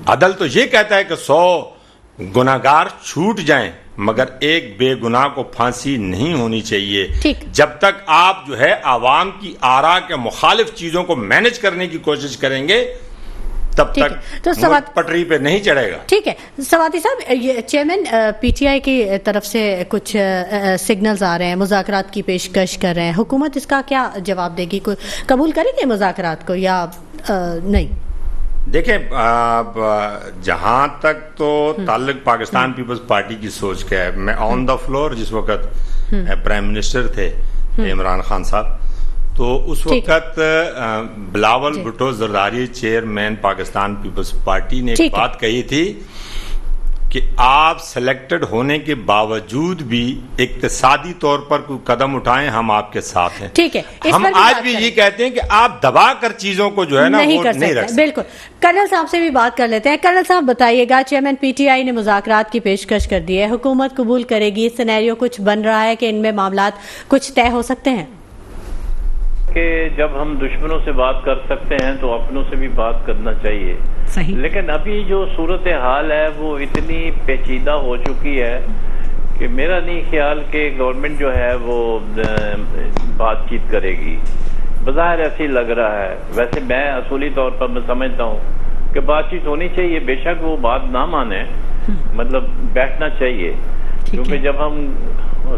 B: عدل تو یہ کہتا ہے کہ 100 گناہگار چھوٹ جائیں مگر ایک بے گناہ کو پھانسی نہیں ہونی چاہیے. جب تک آپ جو ہے عوام کی آرا کے مخالف چیزوں کو مینج کرنے کی کوشش کریں گے تب تک ملک پٹری پہ نہیں چڑھے گا.
A: ٹھیک ہے سواتی صاحب, چیئرمین پی ٹی آئی کی طرف سے کچھ سگنلز آ رہے ہیں, مذاکرات کی پیشکش کر رہے ہیں, حکومت اس کا کیا جواب دے گی؟ کوئی قبول کرے گی مذاکرات کو یا نہیں؟
B: دیکھیں, جہاں تک تو تعلق پاکستان پیپلز پارٹی کی سوچ کا ہے, میں آن دا فلور جس وقت پرائم منسٹر تھے عمران خان صاحب, تو اس وقت بلاول بھٹو زرداری چیئرمین پاکستان پیپلز پارٹی نے ایک بات کہی تھی کہ آپ سلیکٹڈ ہونے کے باوجود بھی اقتصادی طور پر کوئی قدم اٹھائیں، ہم آپ کے ساتھ ہیں.
A: ٹھیک ہے،
B: ہم آج بھی یہ کہتے ہیں کہ آپ دبا کر چیزوں کو جو ہے نا
A: نہیں کر سکتے. بالکل. کرنل صاحب سے بھی بات کر لیتے ہیں. کرنل صاحب بتائیے گا، چیئرمین پی ٹی آئی نے مذاکرات کی پیشکش کر دی ہے، حکومت قبول کرے گی، سینیریو کچھ بن رہا ہے کہ ان میں معاملات کچھ طے ہو سکتے ہیں؟
C: کہ جب ہم دشمنوں سے بات کر سکتے ہیں تو اپنوں سے بھی بات کرنا چاہیے.
A: صحیح.
C: لیکن ابھی جو صورتحال ہے وہ اتنی پیچیدہ ہو چکی ہے کہ میرا نہیں خیال کہ گورنمنٹ جو ہے وہ بات چیت کرے گی. بظاہر ایسے ہی لگ رہا ہے. ویسے میں اصولی طور پر میں سمجھتا ہوں کہ بات چیت ہونی چاہیے، بے شک وہ بات نہ مانے، مطلب بیٹھنا چاہیے، کیونکہ جب ہم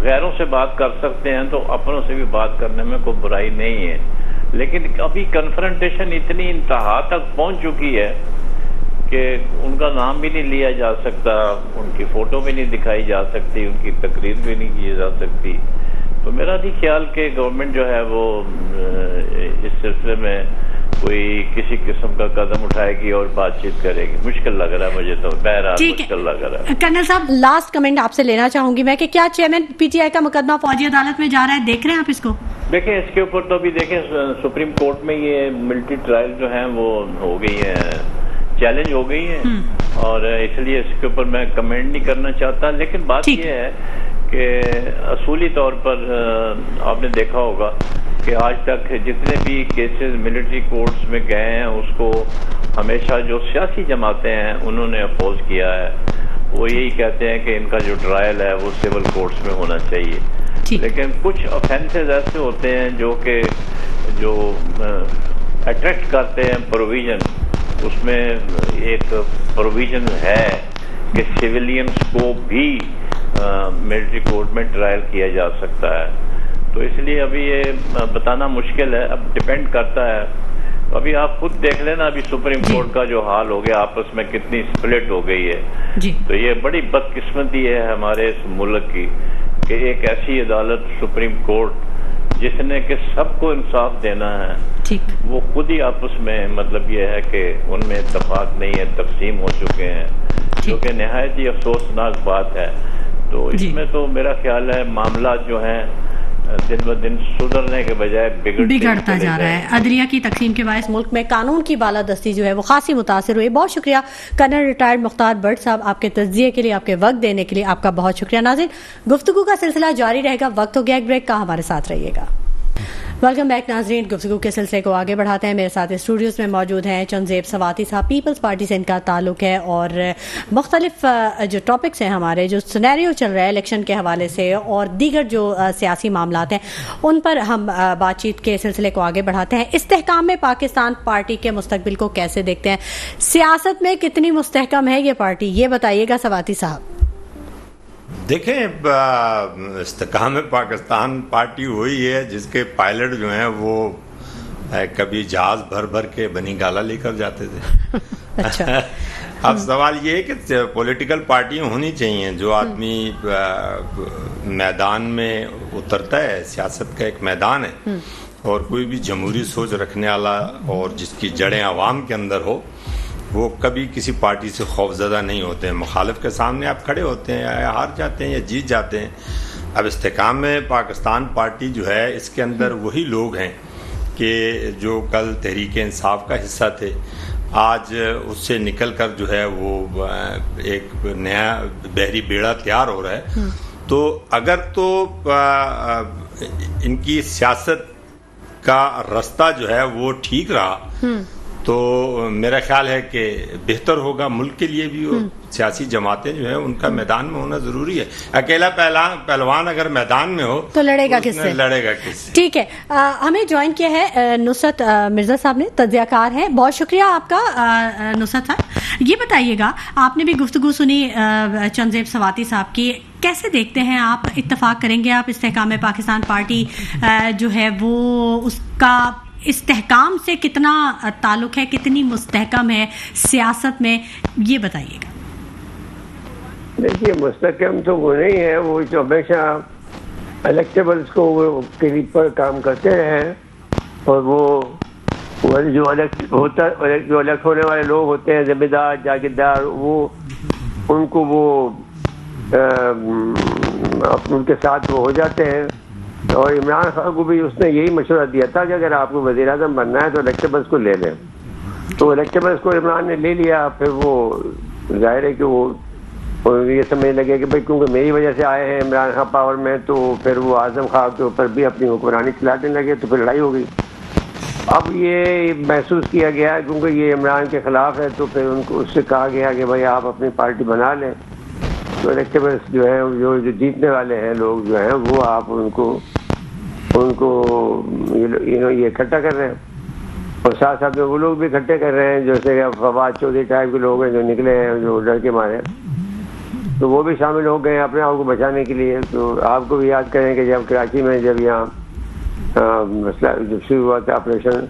C: غیروں سے بات کر سکتے ہیں تو اپنوں سے بھی بات کرنے میں کوئی برائی نہیں ہے. لیکن ابھی کنفرنٹیشن اتنی انتہا تک پہنچ چکی ہے کہ ان کا نام بھی نہیں لیا جا سکتا، ان کی فوٹو بھی نہیں دکھائی جا سکتی، ان کی تقریر بھی نہیں کی جا سکتی. تو میرا نہیں خیال کہ گورنمنٹ جو ہے وہ اس سلسلے میں کوئی کسی قسم کا قدم اٹھائے گی اور بات چیت کرے گی. مشکل لگ رہا ہے مجھے تو، بہرحال مشکل لگ رہا ہے.
A: کرنل صاحب لاسٹ کمنٹ آپ سے لینا چاہوں گی میں کہ کیا چیئرمین پی ٹی آئی کا مقدمہ فوجی عدالت میں جا رہا ہے؟ دیکھ رہے ہیں آپ اس کو؟
C: دیکھیں اس کے اوپر تو ابھی دیکھیں سپریم کورٹ میں یہ ملٹری ٹرائل جو ہیں وہ ہو گئی ہیں، چیلنج ہو گئی ہیں، اور اس لیے اس کے اوپر میں کمنٹ نہیں کرنا چاہتا. لیکن بات یہ ہے کہ اصولی طور پر آپ نے دیکھا ہوگا کہ آج تک جتنے بھی کیسز ملٹری کورٹس میں گئے ہیں اس کو ہمیشہ جو سیاسی جماعتیں ہیں انہوں نے اپوز کیا ہے. وہ یہی کہتے ہیں کہ ان کا جو ٹرائل ہے وہ سول کورٹس میں ہونا چاہیے. لیکن کچھ آفینسز ایسے ہوتے ہیں جو اٹریکٹ کرتے ہیں پروویژن. اس میں ایک پروویژن ہے کہ سویلینز کو بھی ملٹری کورٹ میں ٹرائل کیا جا سکتا ہے. تو اس لیے ابھی یہ بتانا مشکل ہے، اب ڈپینڈ کرتا ہے. ابھی آپ خود دیکھ لینا ابھی سپریم کورٹ کا جو حال ہو گیا، آپس میں کتنی سپلٹ ہو گئی ہے. تو یہ بڑی بدقسمتی ہے ہمارے اس ملک کی کہ ایک ایسی عدالت سپریم کورٹ جس نے کہ سب کو انصاف دینا ہے، وہ خود ہی آپس میں مطلب یہ ہے کہ ان میں اتفاق نہیں ہے، تقسیم ہو چکے ہیں، جو کہ نہایت ہی افسوسناک بات ہے. تو اس میں تو میرا خیال ہے معاملات جو ہیں دن ب دن سدھرنے کے بجائے
A: بگڑتا جا رہا ہے. عدلیہ کی تقسیم کے باعث ملک میں قانون کی بالادستی جو ہے وہ خاصی متاثر ہوئی. بہت شکریہ کرنل ریٹائرڈ مختار بٹ صاحب، آپ کے تجزیے کے لیے، آپ کے وقت دینے کے لیے آپ کا بہت شکریہ. ناظرین، گفتگو کا سلسلہ جاری رہے گا. وقت ہو گیا ایک بریک کا، ہمارے ساتھ رہیے گا. ویلکم بیک ناظرین. گفتگو کے سلسلے کو آگے بڑھاتے ہیں. میرے ساتھ اسٹوڈیوز میں موجود ہیں چنزیب سواتی صاحب. پیپلز پارٹی سے ان کا تعلق ہے اور مختلف جو ٹاپکس ہیں ہمارے، جو سینیریو چل رہا ہے الیکشن کے حوالے سے اور دیگر جو سیاسی معاملات ہیں، ان پر ہم بات چیت کے سلسلے کو آگے بڑھاتے ہیں. استحکام میں پاکستان پارٹی کے مستقبل کو کیسے دیکھتے ہیں؟ سیاست میں کتنی مستحکم ہے یہ پارٹی، یہ بتائیے گا سواتی صاحب.
B: دیکھیں، استحکام پاکستان پارٹی وہی ہے جس کے پائلٹ جو ہیں وہ کبھی جہاز بھر بھر کے بنی گالا لے کر جاتے تھے. اب سوال یہ ہے کہ پولیٹیکل پارٹیاں ہونی چاہیے. جو آدمی میدان میں اترتا ہے، سیاست کا ایک میدان ہے، اور کوئی بھی جمہوری سوچ رکھنے والا اور جس کی جڑیں عوام کے اندر ہو، وہ کبھی کسی پارٹی سے خوفزدہ نہیں ہوتے ہیں. مخالف کے سامنے آپ کھڑے ہوتے ہیں، یا ہار جاتے ہیں یا جیت جاتے ہیں. اب استحکام میں پاکستان پارٹی جو ہے، اس کے اندر وہی لوگ ہیں کہ جو کل تحریک انصاف کا حصہ تھے، آج اس سے نکل کر جو ہے وہ ایک نیا بحری بیڑا تیار ہو رہا ہے. تو اگر تو ان کی سیاست کا رستہ جو ہے وہ ٹھیک رہا تو میرا خیال ہے کہ بہتر ہوگا ملک کے لیے بھی. اور سیاسی جماعتیں جو ہیں ان کا میدان میں ہونا ضروری ہے. اکیلا پہلوان اگر میدان میں ہو
A: تو لڑے گا کس سے؟ ٹھیک ہے. ہمیں جوائن کیا ہے نصرت مرزا صاحب نے، تجزیہ کار ہیں. بہت شکریہ آپ کا نصرت صاحب. یہ بتائیے گا، آپ نے بھی گفتگو سنی چنزیب سواتی صاحب کی، کیسے دیکھتے ہیں آپ؟ اتفاق کریں گے آپ استحکام پاکستان پارٹی جو ہے وہ اس کا استحکام سے کتنا تعلق ہے، کتنی مستحکم ہے سیاست میں، یہ بتائیے گا.
D: دیکھیے، مستحکم تو وہ نہیں ہے، وہ جو ہمیشہ الیکٹیبلز کو قریب پر کام کرتے ہیں، اور وہ جو الیکٹ ہونے والے لوگ ہوتے ہیں، ذمہ دار جاگیردار، وہ ان کو وہ ان کے ساتھ وہ ہو جاتے ہیں. اور عمران خان کو بھی اس نے یہی مشورہ دیا تھا کہ اگر آپ کو وزیر اعظم بننا ہے تو الیکٹیبلس کو لے لیں. تو الیکٹیبلس کو عمران نے لے لیا. پھر وہ ظاہر ہے کہ وہ یہ سمجھنے لگے کہ بھائی کیونکہ میری وجہ سے آئے ہیں عمران خان پاور میں, تو پھر وہ اعظم خان کے اوپر بھی اپنی حکمرانی چلانے لگے. تو پھر لڑائی ہو گئی. اب یہ محسوس کیا گیا کیونکہ یہ عمران کے خلاف ہے, تو پھر ان کو اس سے کہا گیا کہ بھائی آپ اپنی پارٹی بنا لیں. تو الیکٹیبلس جو ہیں جو جیتنے والے ہیں لوگ جو ہیں وہ آپ ان کو یہ اکٹھا کر رہے ہیں. اور ساتھ ساتھ میں وہ لوگ بھی اکٹھے کر رہے ہیں جیسے کہ فواد چودھری ٹائپ کے لوگ ہیں جو نکلے ہیں جو ڈر کے مارے, تو وہ بھی شامل ہو گئے ہیں اپنے آپ کو بچانے کے لیے. تو آپ کو بھی یاد کریں کہ جب کراچی میں جب یہاں مسئلہ جب شروع ہوا تھا آپریشن,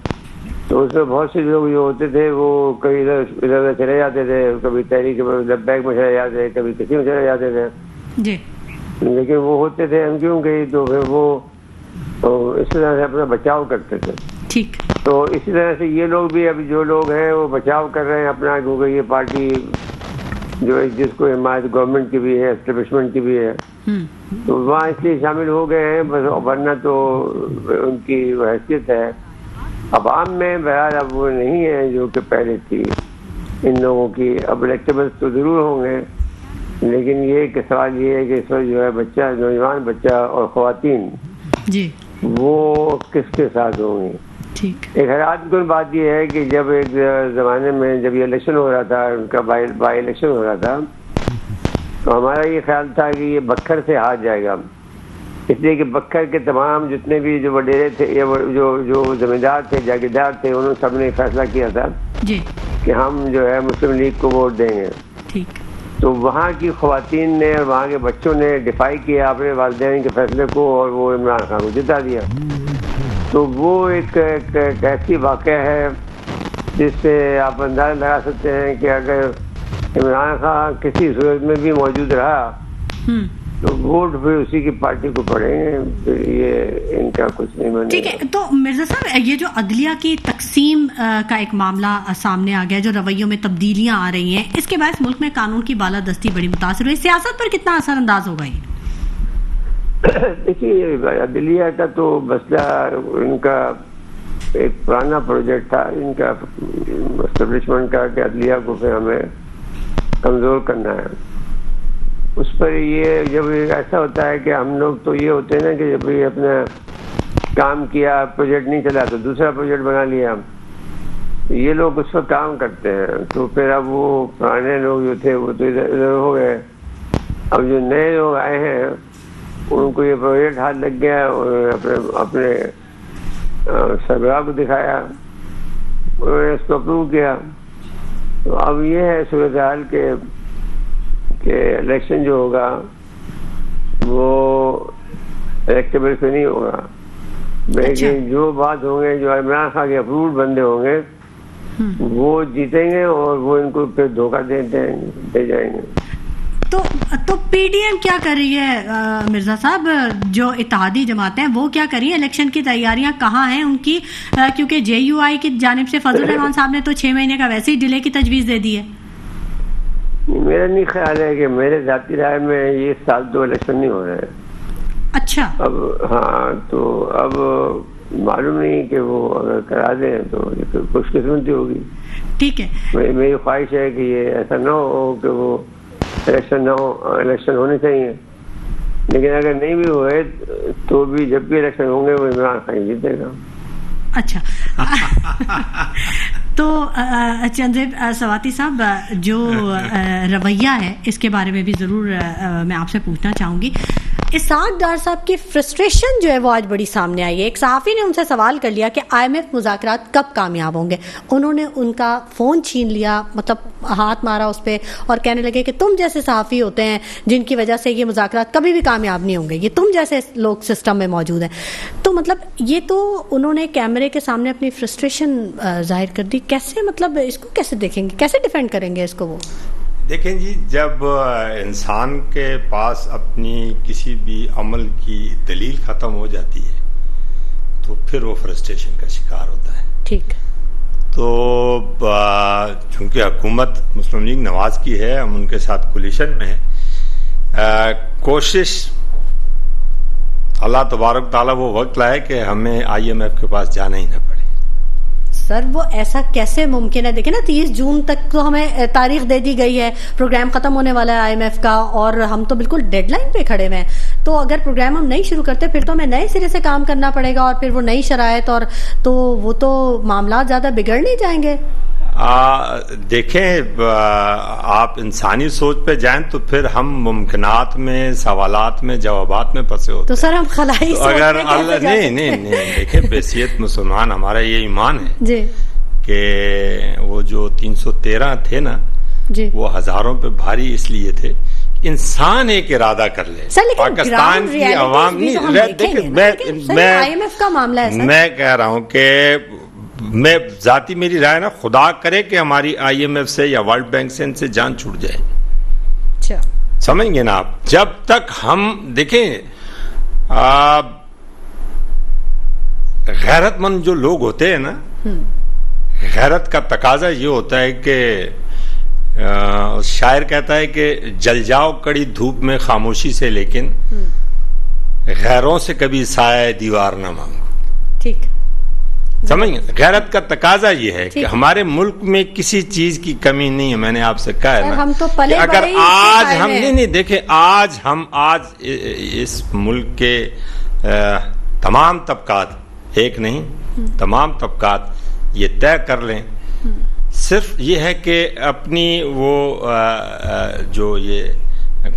D: تو اس میں بہت سے لوگ جو ہوتے تھے وہ کبھی ادھر چلے جاتے تھے, کبھی تحریک لبیک میں چلے جاتے تھے, کبھی کسی میں چلے جاتے تھے
A: جی.
D: لیکن وہ ہوتے تھے ہم کیوں گئی, تو پھر وہ اس طرح سے اپنا بچاؤ کرتے تھے.
A: ٹھیک.
D: تو اسی طرح سے یہ لوگ بھی ابھی جو لوگ ہیں وہ بچاؤ کر رہے ہیں اپنا, کیونکہ یہ پارٹی جو جس کو حمایت گورنمنٹ کی بھی ہے اسٹیبلشمنٹ کی بھی ہے, تو وہاں اس لیے شامل ہو گئے ہیں. بس ورنہ تو ان کی حیثیت ہے عوام میں بہرحال اب وہ نہیں ہے جو کہ پہلے تھی ان لوگوں کی. اب الیکٹیبلس تو ضرور ہوں گے, لیکن یہ کہ سوال یہ ہے کہ اس وقت جو ہے بچہ, نوجوان بچہ اور خواتین
A: جی
D: وہ کس کے ساتھ ہوں گے. ایک حیران کن بات یہ ہے کہ جب ایک زمانے میں جب یہ الیکشن ہو رہا تھا, ان کا بائی الیکشن ہو رہا تھا, تو ہمارا یہ خیال تھا کہ یہ بکھر سے ہار جائے گا. اس لیے کہ بکھر کے تمام جتنے بھی جو وڈیرے تھے یا جو زمیندار تھے, جاگیردار تھے, انہوں نے سب نے فیصلہ کیا تھا کہ ہم جو ہے مسلم لیگ کو ووٹ دیں گے. تو وہاں کی خواتین نے اور وہاں کے بچوں نے ڈیفائی کیا اپنے والدین کے فیصلے کو, اور وہ عمران خان کو جتا دیا. تو وہ ایک ایسی واقعہ ہے جس سے آپ اندازہ لگا سکتے ہیں کہ اگر عمران خان کسی صورت میں بھی موجود رہا تو ووٹ پھر اسی کی پارٹی کو پڑیں گے. پھر یہ ان کا کچھ نہیں بنے.
A: ٹھیک ہے. تو مرزا صاحب, یہ جو عدلیہ کی تقسیم کا ایک معاملہ سامنے آ گیا, جو رویوں میں تبدیلیاں آ رہی ہیں, اس کے باعث ملک میں قانون کی بالادستی بڑی متاثر ہوئی. سیاست پر کتنا اثر انداز ہوگا یہ؟
D: دیکھیے عدلیہ کا تو مسئلہ ان کا ایک پرانا پروجیکٹ تھا ان کا اسٹیبلشمنٹ کا کہ عدلیہ کو پھر ہمیں کمزور کرنا ہے. اس پر یہ جب ایسا ہوتا ہے کہ ہم لوگ تو یہ ہوتے ہیں نا کہ جب یہ اپنا کام کیا, پروجیکٹ نہیں چلا تو دوسرا پروجیکٹ بنا لیا, یہ لوگ اس پر کام کرتے ہیں. تو پھر اب وہ پرانے لوگ جو تھے وہ تو ادھر ہو گئے. اب جو نئے لوگ آئے ہیں ان کو یہ پروجیکٹ ہاتھ لگ گیا اور اپنے سربراہ کو دکھایا, انہوں نے اس کو اپروو کیا. تو اب یہ ہے صورتحال کہ الیکشن جو ہوگا وہ الیکٹیبل پہ نہیں ہوگا, لیکن جو بات ہوں گے جو عمران خان کے اپرووڈ بندے ہوں گے وہ جیتیں گے اور وہ ان کو پھر دھوکہ دے جائیں گے.
A: تو پی ڈی ایم کیا کر رہی ہے مرزا صاحب, جو اتحادی جماعتیں ہیں وہ کیا کر رہی ہیں, الیکشن کی تیاریاں کہاں ہیں ان کی؟ کیونکہ جے یو آئی کی جانب سے فضل الرحمان صاحب نے تو 6 مہینے کا ویسے ہی ڈیلے کی تجویز دے دی ہے.
D: میرا نہیں خیال ہے کہ میرے ذاتی رائے میں یہ سال تو الیکشن نہیں ہو رہا ہے.
A: اچھا.
D: اب ہاں, تو اب معلوم نہیں کہ وہ اگر کرا دیں تو خوش قسمتی ہوگی.
A: ٹھیک ہے.
D: میری خواہش ہے کہ یہ ایسا نہ ہو کہ وہ الیکشن نہ ہو. الیکشن ہونے چاہیے, لیکن اگر نہیں بھی ہوئے تو بھی جب بھی الیکشن ہوں گے وہ عمران خان جیتے گا.
A: اچھا. تو چندریب سواتی صاحب, جو رویہ ہے اس کے بارے میں بھی ضرور میں آپ سے پوچھنا چاہوں گی. اسحاق ڈار صاحب کی فرسٹریشن جو ہے وہ آج بڑی سامنے آئی ہے. ایک صحافی نے ان سے سوال کر لیا کہ آئی ایم ایف مذاکرات کب کامیاب ہوں گے. انہوں نے ان کا فون چھین لیا, مطلب ہاتھ مارا اس پہ, اور کہنے لگے کہ تم جیسے صحافی ہوتے ہیں جن کی وجہ سے یہ مذاکرات کبھی بھی کامیاب نہیں ہوں گے, یہ تم جیسے لوگ سسٹم میں موجود ہیں. تو مطلب یہ تو انہوں نے کیمرے کے سامنے اپنی فرسٹریشن ظاہر کر دی. کیسے, مطلب اس کو کیسے دیکھیں گے, کیسے ڈیفینڈ کریں گے اس کو؟ وہ
B: دیکھیں جی, جب انسان کے پاس اپنی کسی بھی عمل کی دلیل ختم ہو جاتی ہے تو پھر وہ فرسٹریشن کا شکار ہوتا ہے.
A: ٹھیک.
B: تو چونکہ حکومت مسلم لیگ نواز کی ہے، ہم ان کے ساتھ کولیشن میں ہیں، کوشش اللہ تبارک تعالیٰ وہ وقت لائے کہ ہمیں IMF کے پاس جانا ہی نہ پڑے۔
A: سر وہ ایسا کیسے ممکن ہے؟ دیکھیں نا 30 جون تک تو ہمیں تاریخ دے دی گئی ہے، پروگرام ختم ہونے والا ہے IMF کا، اور ہم تو بالکل ڈیڈ لائن پہ کھڑے ہوئے ہیں۔ تو اگر پروگرام ہم نہیں شروع کرتے پھر تو ہمیں نئے سرے سے کام کرنا پڑے گا، اور پھر وہ نئی شرائط، اور تو وہ تو معاملات زیادہ بگڑ نہیں جائیں گے؟
B: دیکھیں، آپ انسانی سوچ پہ جائیں تو پھر ہم ممکنات میں، سوالات میں، جوابات میں پھنسے ہوتے ہیں۔
A: تو سر ہم خلائی سوچ
B: اگر
A: پہ کیسے جا سکتے ہیں؟
B: نہیں دیکھیں، بحیثیت مسلمان ہمارا یہ ایمان ہے
A: جی
B: کہ وہ جو 313 تھے نا،
A: جی
B: وہ ہزاروں پہ بھاری اس لیے تھے انسان ایک ارادہ کر لے۔
A: پاکستان کی عوام IMF کا معاملہ ہے،
B: میں کہہ رہا ہوں کہ میں ذاتی میری رائے نا، خدا کرے کہ ہماری IMF سے یا ورلڈ بینک سے ان سے جان چھوٹ جائے۔
A: اچھا
B: سمجھ گے نا آپ؟ جب تک ہم دیکھیں، غیرت مند جو لوگ ہوتے ہیں نا، غیرت کا تقاضا یہ ہوتا ہے کہ شاعر کہتا ہے کہ جل جاؤ کڑی دھوپ میں خاموشی سے، لیکن غیروں سے کبھی سایہ دیوار نہ مانگو۔
A: ٹھیک،
B: سمجھ گئے؟ غیرت کا تقاضا یہ ہے کہ ہمارے ملک میں کسی چیز کی کمی نہیں ہے۔ میں نے آپ سے کہا ہے نا،
A: ہم تو پلے
B: اگر آج ہم نہیں دیکھیں، آج اس ملک کے تمام طبقات، ایک نہیں تمام طبقات یہ طے کر لیں، صرف یہ ہے کہ اپنی وہ جو یہ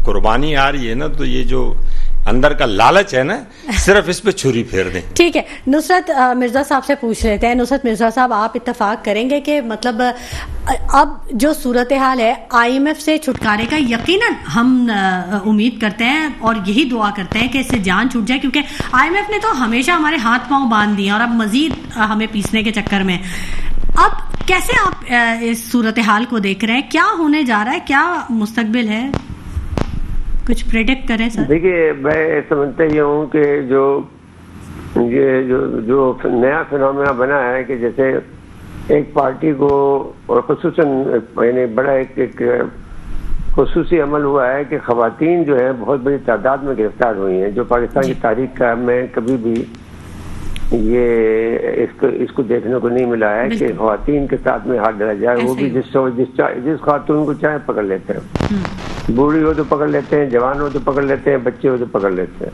B: قربانی آ رہی ہے نا، تو یہ جو اندر کا لالچ ہے نا، صرف اس پہ چھری پھیر دیں۔
A: ٹھیک ہے، نصرت مرزا صاحب سے پوچھ لیتے ہیں۔ نصرت مرزا صاحب، آپ اتفاق کریں گے کہ مطلب اب جو صورتحال ہے IMF سے چھٹکارے کا یقیناً ہم امید کرتے ہیں اور یہی دعا کرتے ہیں کہ اس سے جان چھوٹ جائے، کیونکہ IMF نے تو ہمیشہ ہمارے ہاتھ پاؤں باندھ دیے اور اب مزید ہمیں پیسنے کے چکر میں۔ اب کیسے آپ اس صورتحال کو دیکھ رہے ہیں؟ کیا ہونے جا رہا ہے؟ کیا مستقبل ہے؟ کچھ پریڈکٹ کریں سر۔
D: دیکھیے، میں سمجھتا یہ ہوں کہ جو نیا فنومینا بنا ہے کہ جیسے ایک پارٹی کو، اور خصوصاً یعنی بڑا ایک خصوصی عمل ہوا ہے کہ خواتین جو ہیں بہت بڑی تعداد میں گرفتار ہوئی ہیں، جو پاکستان کی تاریخ کا میں کبھی بھی یہ اس کو دیکھنے کو نہیں ملا ہے کہ خواتین کے ساتھ میں ہاتھ ڈالا جائے، وہ بھی جس خاتون کو چاہے پکڑ لیتے ہیں، بوڑھی ہو تو پکڑ لیتے ہیں، جوان ہو تو پکڑ لیتے ہیں، بچے ہو تو پکڑ لیتے ہیں۔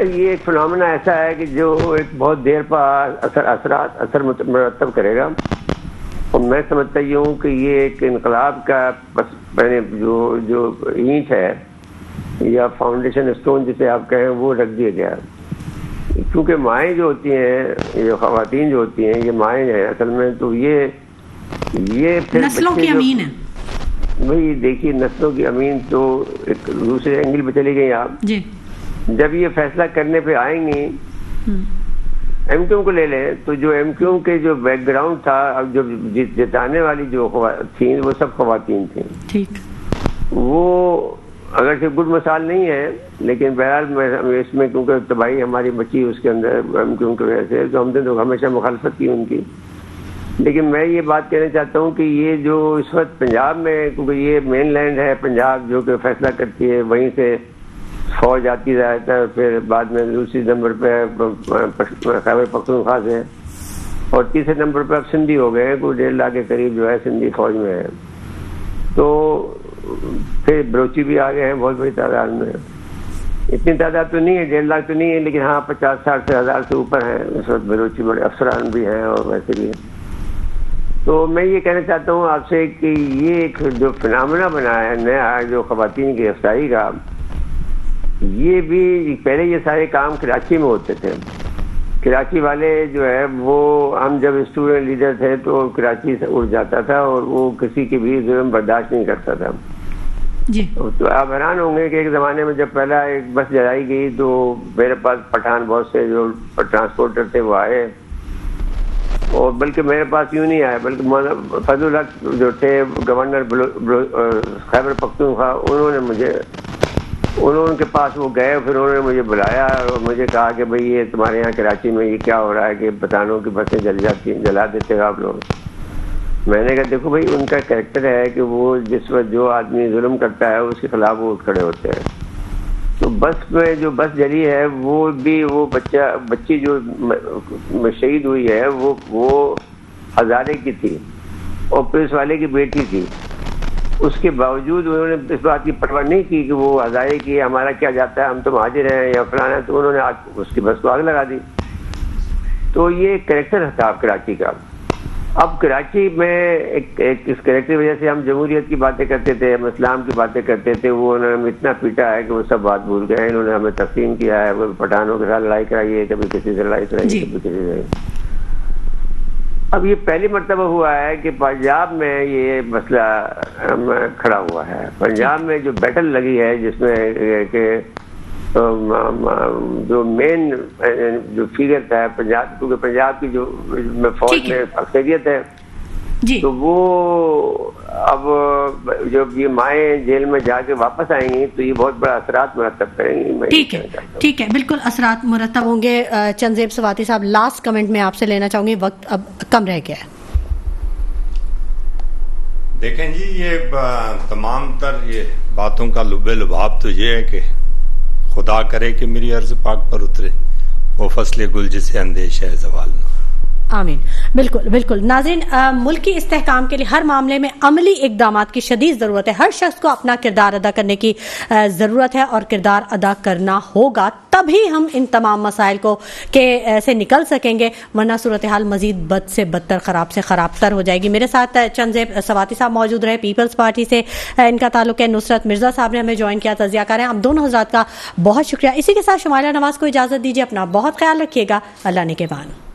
D: یہ ایک فنامنا ایسا ہے کہ جو ایک بہت دیر پر اثر مرتب کرے گا، اور میں سمجھتا یہ ہوں کہ یہ ایک انقلاب کا جو اینٹ ہے یا فاؤنڈیشن اسٹون جسے آپ کہیں، وہ رکھ دیا گیا، کیونکہ مائیں جو ہوتی ہیں، یہ خواتین جو ہوتی ہیں، یہ مائیں ہیں اصل میں، تو یہ پھر
A: نسلوں کی امین ہے۔
D: وہی دیکھیے، نسلوں کی امین تو ایک دوسرے اینگل پہ چلی گئی آپ
A: جی۔ جب
D: یہ فیصلہ کرنے پہ آئیں گی، ایم کیو کو لے لیں تو جو ایم کیو کے جو بیک گراؤنڈ تھا، اب جو جتانے والی جو تھیں وہ سب خواتین تھیں۔
A: ٹھیک،
D: وہ اگر سے گڈ مثال نہیں ہے، لیکن بہرحال اس میں کیونکہ تباہی ہماری بچی اس کے اندر ایم کیو کی وجہ سے، تو ہم نے تو ہمیشہ مخالفت کی ان کی۔ لیکن میں یہ بات کہنا چاہتا ہوں کہ یہ جو اس وقت پنجاب میں، کیونکہ یہ مین لینڈ ہے پنجاب جو کہ فیصلہ کرتی ہے، وہیں سے فوج آتی رہتا ہے، پھر بعد میں دوسری نمبر پہ خیبر پختونخوا سے، اور تیسرے نمبر پہ اب سندھی ہو گئے ہیں، کوئی 1.5 لاکھ کے قریب جو ہے سندھی فوج میں ہے، تو پھر بلوچی بھی آ گئے ہیں بہت بڑی تعداد میں۔ اتنی تعداد تو نہیں ہے، 1.5 لاکھ تو نہیں ہے، لیکن ہاں 50-60 سے 1000 سے اوپر ہیں اس وقت بلوچی، بڑے افسران بھی ہیں اور ویسے بھی ہیں۔ تو میں یہ کہنا چاہتا ہوں آپ سے کہ یہ ایک جو فنامنا بنا ہے نیا، جو خواتین کی گرفتاری کا، یہ بھی پہلے یہ سارے کام کراچی میں ہوتے تھے۔ کراچی والے جو ہے وہ، ہم جب اسٹوڈنٹ لیڈر تھے تو کراچی سے اڑ جاتا تھا اور وہ کسی کی بھی ظلم برداشت نہیں کرتا تھا
A: جی۔
D: تو آپ حیران ہوں گے کہ ایک زمانے میں جب پہلا ایک بس جلائی گئی تو میرے پاس پٹھان بہت سے جو ٹرانسپورٹر تھے وہ آئے، اور بلکہ میرے پاس یوں نہیں آئے، بلکہ فضل الحق جو تھے گورنر خیبر پختونخوا، انہوں نے مجھے انہوں کے پاس وہ گئے، پھر انہوں نے مجھے بلایا اور مجھے کہا کہ بھئی یہ تمہارے یہاں کراچی میں یہ کیا ہو رہا ہے کہ پٹھانوں کی بسیں جل جاتی ہیں، جلا دیتے ہو آپ لوگ. میں نے کہا دیکھو بھائی ان کا کریکٹر ہے کہ وہ جس وقت جو آدمی ظلم کرتا ہے اس کے خلاف وہ اٹھ کھڑے ہوتے ہیں. تو بس میں جو بس جلی ہے وہ بھی وہ بچی جو شہید ہوئی ہے وہ ہزارے کی تھی اور پولیس والے کی بیٹی تھی. اس کے باوجود انہوں نے اس بات کی پرواہ نہیں کی کہ وہ ہزارے کی ہمارا کیا جاتا ہے، ہم تو مہاجر ہیں یا فلانا ہے، تو انہوں نے اس کی بس کو آگ لگا دی. تو یہ کریکٹر تھا کراچی کا. اب کراچی میں اس کریکٹر کی وجہ سے ہم جمہوریت کی باتیں کرتے تھے، ہم اسلام کی باتیں کرتے تھے، وہ انہوں نے ہمیں اتنا پیٹا ہے کہ وہ سب بات بھول گئے. انہوں نے ہمیں تقسیم کیا ہے، وہ پٹھانوں کے ساتھ لڑائی کرائی ہے، کبھی کسی سے لڑائی کرائی ہے، کبھی کسی سے. اب یہ پہلی مرتبہ ہوا ہے کہ پنجاب میں یہ مسئلہ کھڑا ہوا ہے. پنجاب میں جو بیٹل لگی ہے جس میں کہ جو مین جو فگر تھا پنجاب، کیونکہ پنجاب کی جو فوج میں اکثریت ہے تو وہ اب جب یہ مائیں جیل میں جا کے واپس آئیں گی تو یہ بہت بڑا اثرات مرتب کریں گی.
A: ٹھیک ہے، بالکل اثرات مرتب ہوں گے. چنزیب سواتی صاحب، لاسٹ کمنٹ میں آپ سے لینا چاہوں گی، وقت اب کم رہ گیا ہے.
B: دیکھیں جی، یہ تمام تر یہ باتوں کا لب لباب تو یہ ہے کہ خدا کرے کہ میری عرض پاک پر اترے وہ فصل گل جسے اندیش ہے زوال نہ.
A: آمین. بالکل ناظرین، ملک کی استحکام کے لیے ہر معاملے میں عملی اقدامات کی شدید ضرورت ہے. ہر شخص کو اپنا کردار ادا کرنے کی ضرورت ہے اور کردار ادا کرنا ہوگا، تبھی ہم ان تمام مسائل کو سے نکل سکیں گے، ورنہ صورتحال مزید بد سے بدتر، خراب سے خراب تر ہو جائے گی. میرے ساتھ چنزیب سواتی صاحب موجود رہے، پیپلز پارٹی سے ان کا تعلق ہے. نصرت مرزا صاحب نے ہمیں جوائن کیا، تجزیہ کار ہیں. آپ دونوں حضرات کا بہت شکریہ. اسی کے ساتھ شمائلہ نواز کو اجازت دیجیے. اپنا بہت خیال رکھیے گا. اللہ نے کے بان.